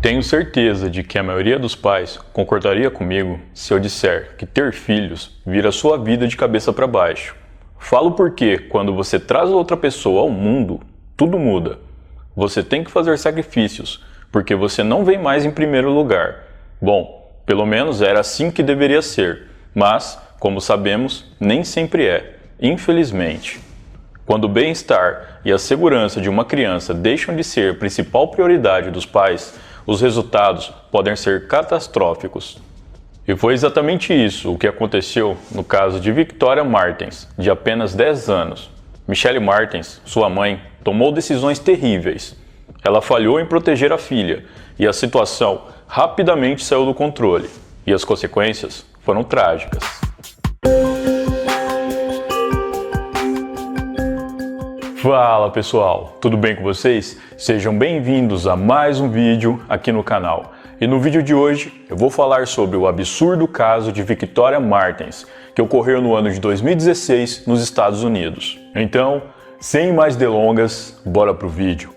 Tenho certeza de que a maioria dos pais concordaria comigo se eu disser que ter filhos vira sua vida de cabeça para baixo. Falo porque quando você traz outra pessoa ao mundo, tudo muda. Você tem que fazer sacrifícios, porque você não vem mais em primeiro lugar. Bom, pelo menos era assim que deveria ser, mas, como sabemos, nem sempre é, infelizmente. Quando o bem-estar e a segurança de uma criança deixam de ser a principal prioridade dos pais, os resultados podem ser catastróficos. E foi exatamente isso o que aconteceu no caso de Victoria Martens, de apenas 10 anos. Michelle Martens, sua mãe, tomou decisões terríveis. Ela falhou em proteger a filha e a situação rapidamente saiu do controle. E as consequências foram trágicas. Fala pessoal, tudo bem com vocês? Sejam bem-vindos a mais um vídeo aqui no canal. E no vídeo de hoje eu vou falar sobre o absurdo caso de Victoria Martens, que ocorreu no ano de 2016 nos Estados Unidos. Então, sem mais delongas, bora pro vídeo.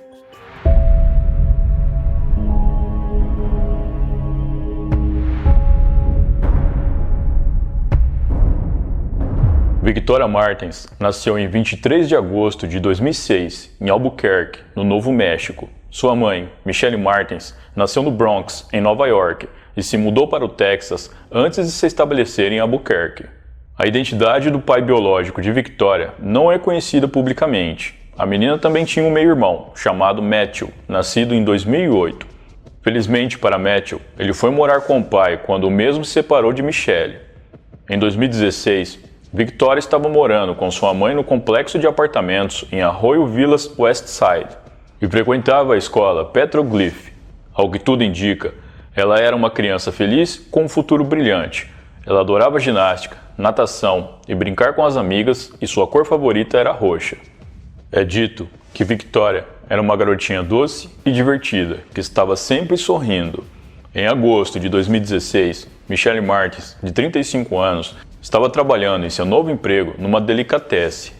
Victoria Martens nasceu em 23 de agosto de 2006, em Albuquerque, no Novo México. Sua mãe, Michelle Martens, nasceu no Bronx, em Nova York, e se mudou para o Texas antes de se estabelecer em Albuquerque. A identidade do pai biológico de Victoria não é conhecida publicamente. A menina também tinha um meio-irmão, chamado Matthew, nascido em 2008. Felizmente para Matthew, ele foi morar com o pai quando o mesmo se separou de Michelle. Em 2016, Victoria estava morando com sua mãe no complexo de apartamentos em Arroyo Villas West Side e frequentava a escola Petroglyph. Ao que tudo indica, ela era uma criança feliz com um futuro brilhante. Ela adorava ginástica, natação e brincar com as amigas, e sua cor favorita era roxa. É dito que Victoria era uma garotinha doce e divertida, que estava sempre sorrindo. Em agosto de 2016, Michelle Martens, de 35 anos, estava trabalhando em seu novo emprego numa delicatessen.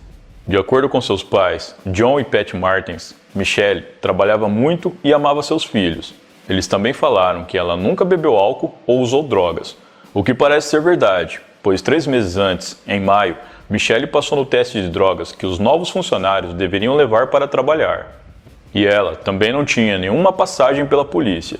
De acordo com seus pais, John e Pat Martens, Michelle trabalhava muito e amava seus filhos. Eles também falaram que ela nunca bebeu álcool ou usou drogas, o que parece ser verdade, pois 3 meses antes, em maio, Michelle passou no teste de drogas que os novos funcionários deveriam levar para trabalhar. E ela também não tinha nenhuma passagem pela polícia.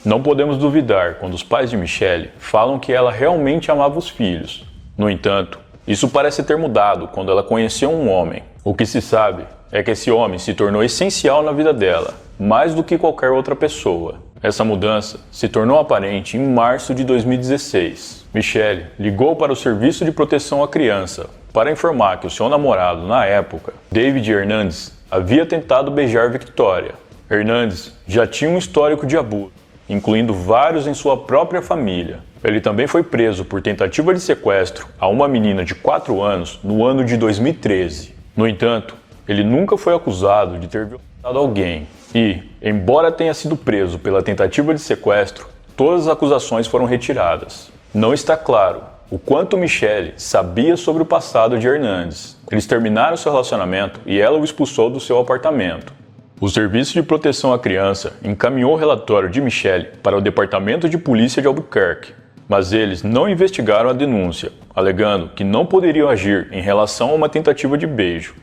Não podemos duvidar quando os pais de Michelle falam que ela realmente amava os filhos. No entanto, isso parece ter mudado quando ela conheceu um homem. O que se sabe é que esse homem se tornou essencial na vida dela, mais do que qualquer outra pessoa. Essa mudança se tornou aparente em março de 2016. Michelle ligou para o Serviço de Proteção à Criança para informar que o seu namorado, na época, David Hernandez, havia tentado beijar Victoria. Hernandez já tinha um histórico de abuso, incluindo vários em sua própria família. Ele também foi preso por tentativa de sequestro a uma menina de 4 anos no ano de 2013. No entanto, ele nunca foi acusado de ter violentado alguém e, embora tenha sido preso pela tentativa de sequestro, todas as acusações foram retiradas. Não está claro o quanto Michelle sabia sobre o passado de Hernandez. Eles terminaram seu relacionamento e ela o expulsou do seu apartamento. O Serviço de Proteção à Criança encaminhou o relatório de Michelle para o Departamento de Polícia de Albuquerque, mas eles não investigaram a denúncia, alegando que não poderiam agir em relação a uma tentativa de beijo.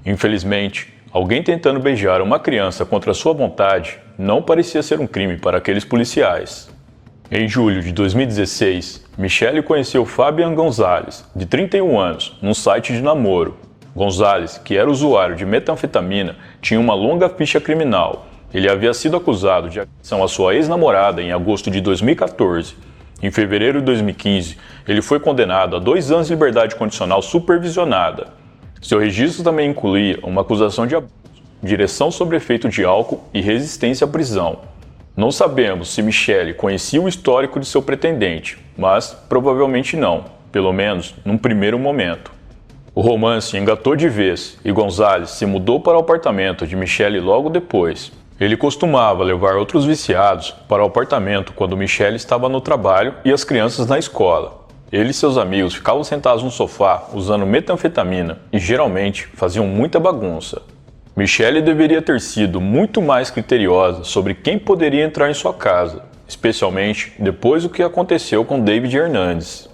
Infelizmente, alguém tentando beijar uma criança contra sua vontade não parecia ser um crime para aqueles policiais. Em julho de 2016, Michelle conheceu Fabian Gonzalez, de 31 anos, num site de namoro. Gonzalez, que era usuário de metanfetamina, tinha uma longa ficha criminal. Ele havia sido acusado de agressão à sua ex-namorada em agosto de 2014. Em fevereiro de 2015, ele foi condenado a 2 anos de liberdade condicional supervisionada. Seu registro também incluía uma acusação de abuso, direção sob efeito de álcool e resistência à prisão. Não sabemos se Michelle conhecia o histórico de seu pretendente, mas provavelmente não, pelo menos num primeiro momento. O romance engatou de vez e Gonzalez se mudou para o apartamento de Michelle logo depois. Ele costumava levar outros viciados para o apartamento quando Michelle estava no trabalho e as crianças na escola. Ele e seus amigos ficavam sentados no sofá usando metanfetamina e geralmente faziam muita bagunça. Michelle deveria ter sido muito mais criteriosa sobre quem poderia entrar em sua casa, especialmente depois do que aconteceu com David Hernandes.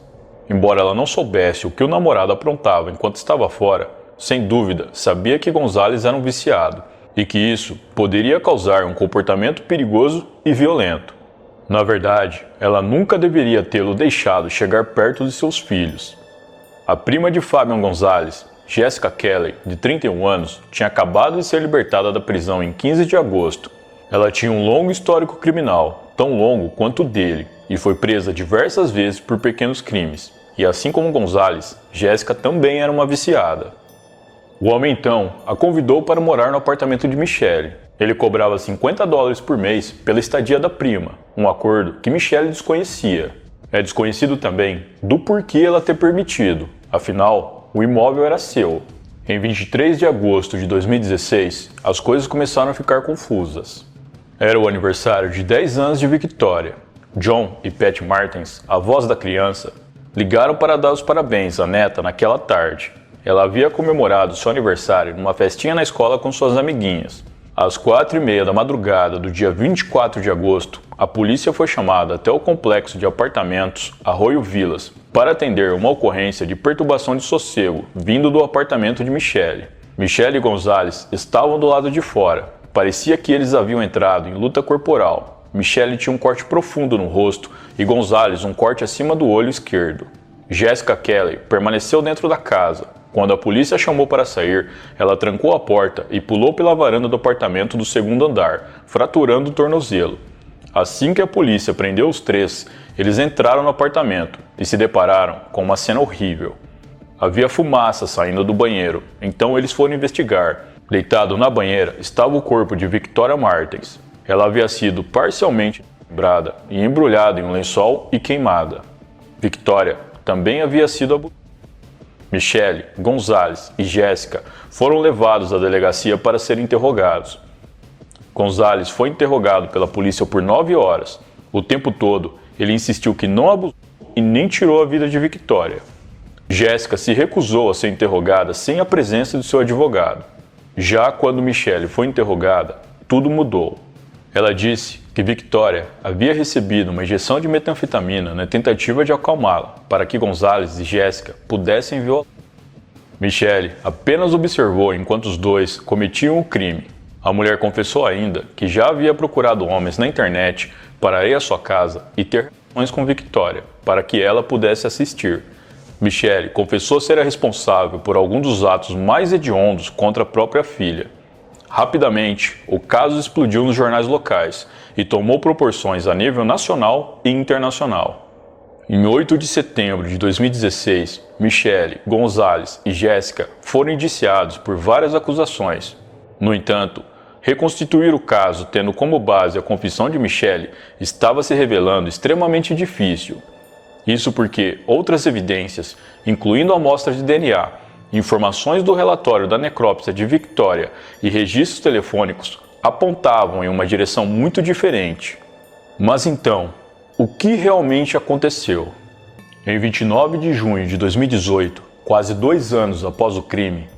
Embora ela não soubesse o que o namorado aprontava enquanto estava fora, sem dúvida sabia que Gonzalez era um viciado e que isso poderia causar um comportamento perigoso e violento. Na verdade, ela nunca deveria tê-lo deixado chegar perto de seus filhos. A prima de Fabian Gonzalez, Jessica Kelly, de 31 anos, tinha acabado de ser libertada da prisão em 15 de agosto. Ela tinha um longo histórico criminal, tão longo quanto o dele, e foi presa diversas vezes por pequenos crimes. E assim como Gonzalez, Jessica também era uma viciada. O homem então a convidou para morar no apartamento de Michelle. Ele cobrava $50 por mês pela estadia da prima, um acordo que Michelle desconhecia. É desconhecido também do porquê ela ter permitido, afinal, o imóvel era seu. Em 23 de agosto de 2016, as coisas começaram a ficar confusas. Era o aniversário de 10 anos de Victoria. John e Pat Martins, avós da criança, ligaram para dar os parabéns à neta naquela tarde. Ela havia comemorado seu aniversário numa festinha na escola com suas amiguinhas. Às 4h30 da madrugada do dia 24 de agosto, a polícia foi chamada até o complexo de apartamentos Arroio Villas para atender uma ocorrência de perturbação de sossego vindo do apartamento de Michelle. Michelle e Gonzalez estavam do lado de fora. Parecia que eles haviam entrado em luta corporal. Michelle tinha um corte profundo no rosto e Gonzalez um corte acima do olho esquerdo. Jessica Kelly permaneceu dentro da casa. Quando a polícia chamou para sair, ela trancou a porta e pulou pela varanda do apartamento do segundo andar, fraturando o tornozelo. Assim que a polícia prendeu os três, eles entraram no apartamento e se depararam com uma cena horrível. Havia fumaça saindo do banheiro, então eles foram investigar. Deitado na banheira estava o corpo de Victoria Martins. Ela havia sido parcialmente quebrada e embrulhada em um lençol e queimada. Victoria também havia sido abusada. Michelle, Gonzalez e Jessica foram levados à delegacia para serem interrogados. Gonzalez foi interrogado pela polícia por 9 horas. O tempo todo, ele insistiu que não abusou e nem tirou a vida de Victoria. Jessica se recusou a ser interrogada sem a presença de seu advogado. Já quando Michelle foi interrogada, tudo mudou. Ela disse que Victoria havia recebido uma injeção de metanfetamina na tentativa de acalmá-la, para que Gonzalez e Jessica pudessem violá-la. Michelle apenas observou enquanto os dois cometiam o crime. A mulher confessou ainda que já havia procurado homens na internet para ir à sua casa e ter relações com Victoria, para que ela pudesse assistir. Michelle confessou ser a responsável por alguns dos atos mais hediondos contra a própria filha. Rapidamente, o caso explodiu nos jornais locais e tomou proporções a nível nacional e internacional. Em 8 de setembro de 2016, Michelle, Gonzalez e Jessica foram indiciados por várias acusações. No entanto, reconstituir o caso tendo como base a confissão de Michelle estava se revelando extremamente difícil. Isso porque outras evidências, incluindo amostras de DNA, informações do relatório da necrópsia de Victoria e registros telefônicos apontavam em uma direção muito diferente. Mas então, o que realmente aconteceu? Em 29 de junho de 2018, quase 2 anos após o crime,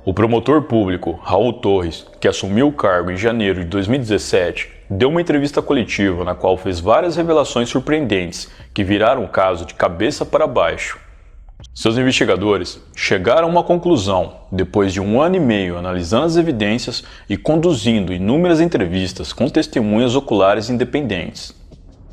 o promotor público Raul Torres, que assumiu o cargo em janeiro de 2017, deu uma entrevista coletiva na qual fez várias revelações surpreendentes que viraram o caso de cabeça para baixo. Seus investigadores chegaram a uma conclusão depois de 1 ano e meio analisando as evidências e conduzindo inúmeras entrevistas com testemunhas oculares independentes.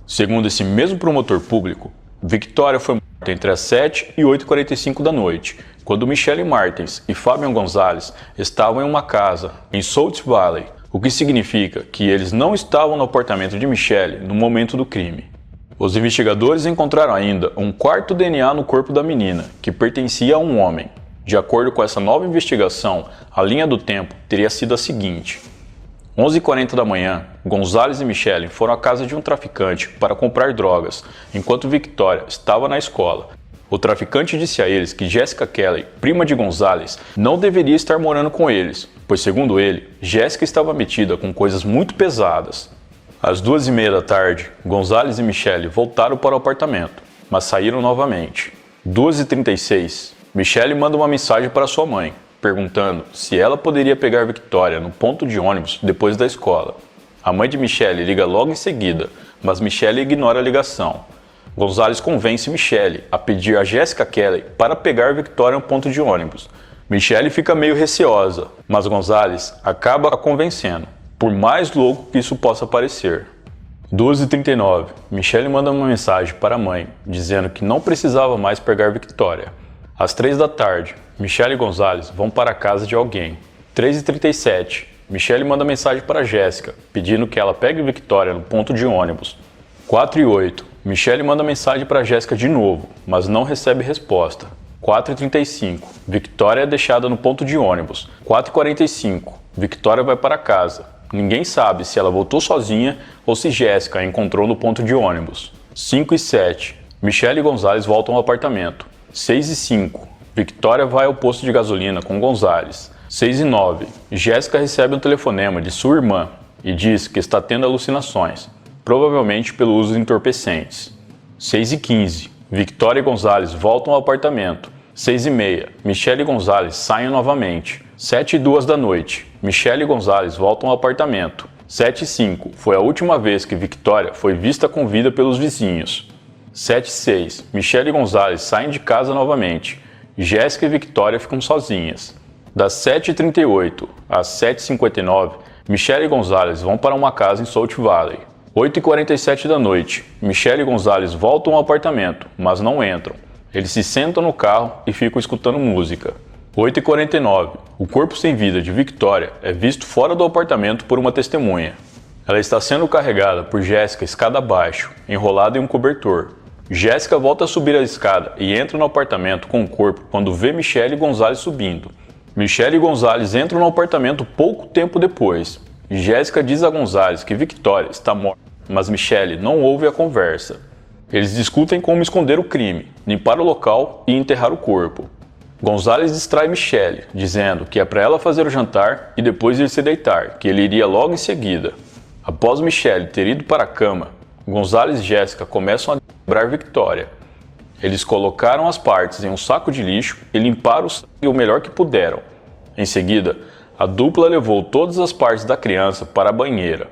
Segundo esse mesmo promotor público, Victoria foi morta entre as 7 e 8h45 da noite, quando Michelle Martins e Fabian Gonzalez estavam em uma casa em Salt Valley, o que significa que eles não estavam no apartamento de Michelle no momento do crime. Os investigadores encontraram ainda um quarto DNA no corpo da menina, que pertencia a um homem. De acordo com essa nova investigação, a linha do tempo teria sido a seguinte: 11h40 da manhã, Gonzalez e Michelle foram à casa de um traficante para comprar drogas, enquanto Victoria estava na escola. O traficante disse a eles que Jessica Kelly, prima de Gonzalez, não deveria estar morando com eles, pois segundo ele, Jessica estava metida com coisas muito pesadas. Às 2h30 da tarde, Gonzalez e Michelle voltaram para o apartamento, mas saíram novamente. 2h36, Michelle manda uma mensagem para sua mãe. perguntando se ela poderia pegar Victoria no ponto de ônibus depois da escola. A mãe de Michelle liga logo em seguida, mas Michelle ignora a ligação. Gonzales convence Michelle a pedir a Jessica Kelly para pegar Victoria no ponto de ônibus. Michelle fica meio receosa, mas Gonzales acaba a convencendo, por mais louco que isso possa parecer. 2h39, Michelle manda uma mensagem para a mãe, dizendo que não precisava mais pegar Victoria. Às 3 da tarde, Michelle e Gonzales vão para a casa de alguém. 3h37, Michelle manda mensagem para Jessica, pedindo que ela pegue Victoria no ponto de ônibus. 4h08, Michelle manda mensagem para Jessica de novo, mas não recebe resposta. 4h35, Victoria é deixada no ponto de ônibus. 4h45, Victoria vai para casa. Ninguém sabe se ela voltou sozinha ou se Jessica a encontrou no ponto de ônibus. 5h07, Michelle e Gonzales voltam ao apartamento. 6h05, Victoria vai ao posto de gasolina com Gonzales. 6h09, Jessica recebe um telefonema de sua irmã e diz que está tendo alucinações, provavelmente pelo uso de entorpecentes. 6h15, Victoria e Gonzales voltam ao apartamento. 6h30, Michelle e Gonzales saem novamente. 7h02 da noite, Michelle e Gonzales voltam ao apartamento. 7h05, foi a última vez que Victoria foi vista com vida pelos vizinhos. 7h06, Michelle e Gonzales saem de casa novamente. Jessica e Victoria ficam sozinhas. Das 7h38 às 7h59, Michelle e Gonzales vão para uma casa em Salt Valley. 8h47 da noite, Michelle e Gonzales voltam ao apartamento, mas não entram. Eles se sentam no carro e ficam escutando música. 8h49, o corpo sem vida de Victoria é visto fora do apartamento por uma testemunha. Ela está sendo carregada por Jessica escada abaixo, enrolada em um cobertor. Jessica volta a subir a escada e entra no apartamento com o corpo quando vê Michelle e Gonzales subindo. Michelle e Gonzales entram no apartamento pouco tempo depois. Jessica diz a Gonzales que Victoria está morta, mas Michelle não ouve a conversa. Eles discutem como esconder o crime, limpar o local e enterrar o corpo. Gonzales distrai Michelle, dizendo que é para ela fazer o jantar e depois ir se deitar, que ele iria logo em seguida. Após Michelle ter ido para a cama, Gonzales e Jessica começam a desmembrar Victoria. Eles colocaram as partes em um saco de lixo e limparam o sangue o melhor que puderam. Em seguida, a dupla levou todas as partes da criança para a banheira.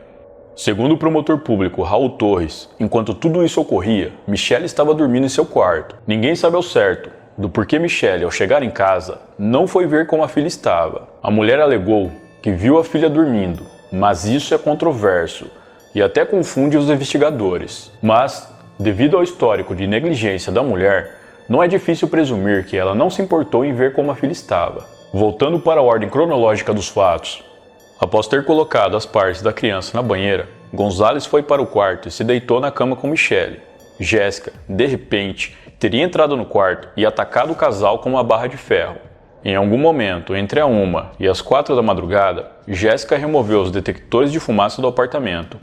Segundo o promotor público Raul Torres, enquanto tudo isso ocorria, Michelle estava dormindo em seu quarto. Ninguém sabe ao certo do porquê Michelle, ao chegar em casa, não foi ver como a filha estava. A mulher alegou que viu a filha dormindo, mas isso é controverso e até confunde os investigadores. Mas, devido ao histórico de negligência da mulher, não é difícil presumir que ela não se importou em ver como a filha estava. Voltando para a ordem cronológica dos fatos, após ter colocado as partes da criança na banheira, Gonzales foi para o quarto e se deitou na cama com Michelle. Jessica, de repente, teria entrado no quarto e atacado o casal com uma barra de ferro. Em algum momento, entre a 1 e as 4 da madrugada, Jessica removeu os detectores de fumaça do apartamento.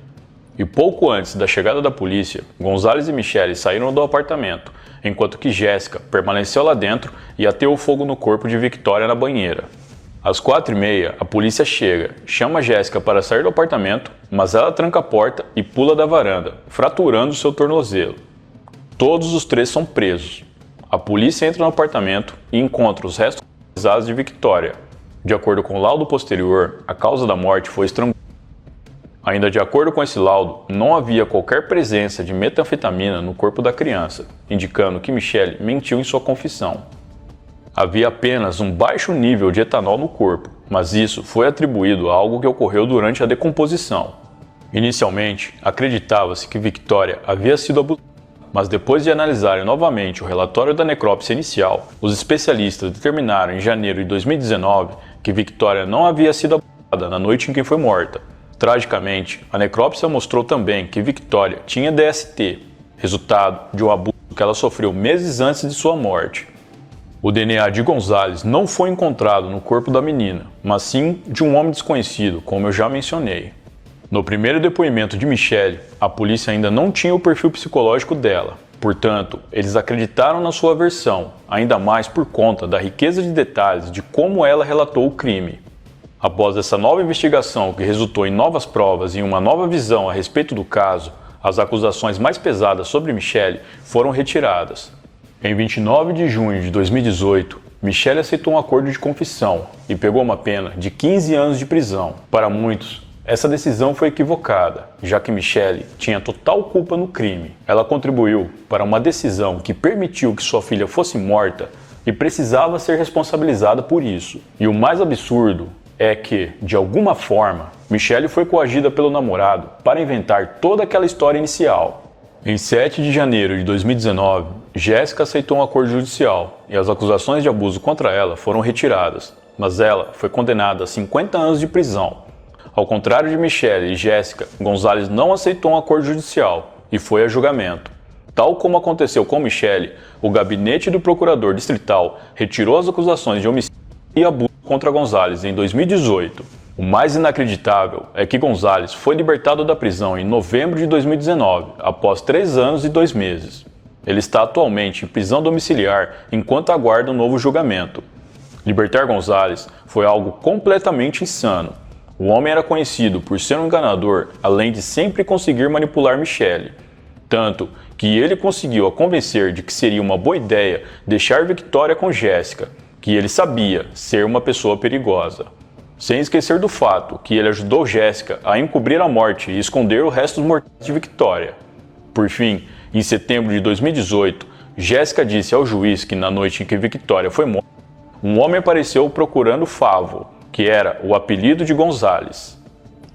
E pouco antes da chegada da polícia, Gonzales e Michelle saíram do apartamento, enquanto que Jessica permaneceu lá dentro e ateou fogo no corpo de Victoria na banheira. Às 4h30, a polícia chega, chama Jessica para sair do apartamento, mas ela tranca a porta e pula da varanda, fraturando seu tornozelo. Todos os 3 são presos. A polícia entra no apartamento e encontra os restos de Victoria. De acordo com o laudo posterior, a causa da morte foi estrangulamento. Ainda de acordo com esse laudo, não havia qualquer presença de metanfetamina no corpo da criança, indicando que Michelle mentiu em sua confissão. Havia apenas um baixo nível de etanol no corpo, mas isso foi atribuído a algo que ocorreu durante a decomposição. Inicialmente, acreditava-se que Victoria havia sido abusada, mas depois de analisarem novamente o relatório da necrópsia inicial, os especialistas determinaram em janeiro de 2019 que Victoria não havia sido abusada na noite em que foi morta. Tragicamente, a necrópsia mostrou também que Victoria tinha DST, resultado de um abuso que ela sofreu meses antes de sua morte. O DNA de Gonzales não foi encontrado no corpo da menina, mas sim de um homem desconhecido, como eu já mencionei. No primeiro depoimento de Michelle, a polícia ainda não tinha o perfil psicológico dela, portanto, eles acreditaram na sua versão, ainda mais por conta da riqueza de detalhes de como ela relatou o crime. Após essa nova investigação que resultou em novas provas e uma nova visão a respeito do caso, as acusações mais pesadas sobre Michelle foram retiradas. Em 29 de junho de 2018, Michelle aceitou um acordo de confissão e pegou uma pena de 15 anos de prisão. Para muitos, essa decisão foi equivocada, já que Michelle tinha total culpa no crime. Ela contribuiu para uma decisão que permitiu que sua filha fosse morta e precisava ser responsabilizada por isso. E o mais absurdo é que, de alguma forma, Michelle foi coagida pelo namorado para inventar toda aquela história inicial. Em 7 de janeiro de 2019, Jéssica aceitou um acordo judicial e as acusações de abuso contra ela foram retiradas, mas ela foi condenada a 50 anos de prisão. Ao contrário de Michelle e Jéssica, Gonzalez não aceitou um acordo judicial e foi a julgamento. Tal como aconteceu com Michelle, o gabinete do procurador distrital retirou as acusações de homicídio e abuso contra Gonzalez em 2018. O mais inacreditável é que Gonzalez foi libertado da prisão em novembro de 2019, após 3 anos e 2 meses. Ele está atualmente em prisão domiciliar enquanto aguarda um novo julgamento. Libertar Gonzalez foi algo completamente insano. O homem era conhecido por ser um enganador, além de sempre conseguir manipular Michelle. Tanto que ele conseguiu a convencer de que seria uma boa ideia deixar Victoria com Jéssica, que ele sabia ser uma pessoa perigosa. Sem esquecer do fato que ele ajudou Jéssica a encobrir a morte e esconder os restos mortais de Victoria. Por fim, em setembro de 2018, Jéssica disse ao juiz que na noite em que Victoria foi morta, um homem apareceu procurando Favo, que era o apelido de Gonzalez.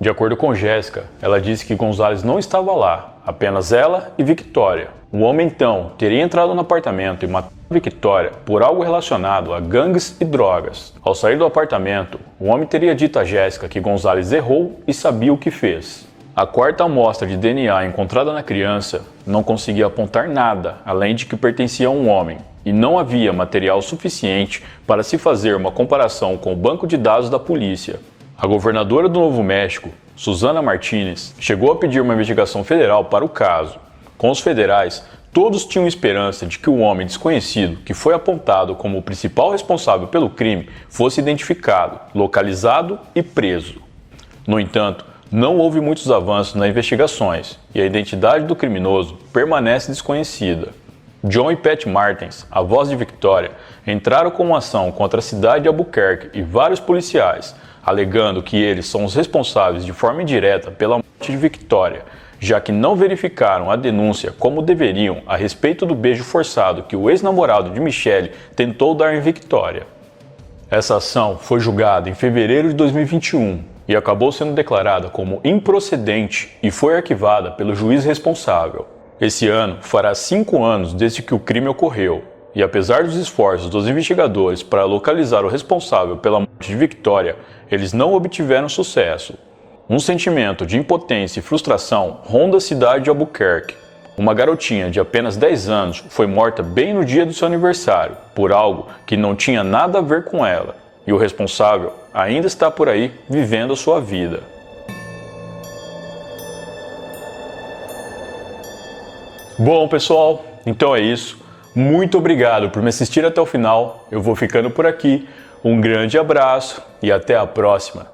De acordo com Jéssica, ela disse que Gonzalez não estava lá, apenas ela e Victoria. O homem então teria entrado no apartamento e matado Victoria por algo relacionado a gangues e drogas. Ao sair do apartamento, o homem teria dito a Jéssica que Gonzalez errou e sabia o que fez. A quarta amostra de DNA encontrada na criança não conseguia apontar nada além de que pertencia a um homem, e não havia material suficiente para se fazer uma comparação com o banco de dados da polícia. A governadora do Novo México, Susana Martínez, chegou a pedir uma investigação federal para o caso. Com os federais, todos tinham esperança de que o homem desconhecido, que foi apontado como o principal responsável pelo crime, fosse identificado, localizado e preso. No entanto, não houve muitos avanços nas investigações e a identidade do criminoso permanece desconhecida. John e Pat Martins, avós de Victoria, entraram com uma ação contra a cidade de Albuquerque e vários policiais, alegando que eles são os responsáveis de forma indireta pela morte de Victoria, já que não verificaram a denúncia como deveriam a respeito do beijo forçado que o ex-namorado de Michelle tentou dar em Victoria. Essa ação foi julgada em fevereiro de 2021 e acabou sendo declarada como improcedente e foi arquivada pelo juiz responsável. Esse ano fará 5 anos desde que o crime ocorreu, e apesar dos esforços dos investigadores para localizar o responsável pela morte de Victoria, eles não obtiveram sucesso. Um sentimento de impotência e frustração ronda a cidade de Albuquerque. Uma garotinha de apenas 10 anos foi morta bem no dia do seu aniversário, por algo que não tinha nada a ver com ela, e o responsável ainda está por aí vivendo a sua vida. Bom, pessoal, então é isso. Muito obrigado por me assistir até o final. Eu vou ficando por aqui. Um grande abraço e até a próxima.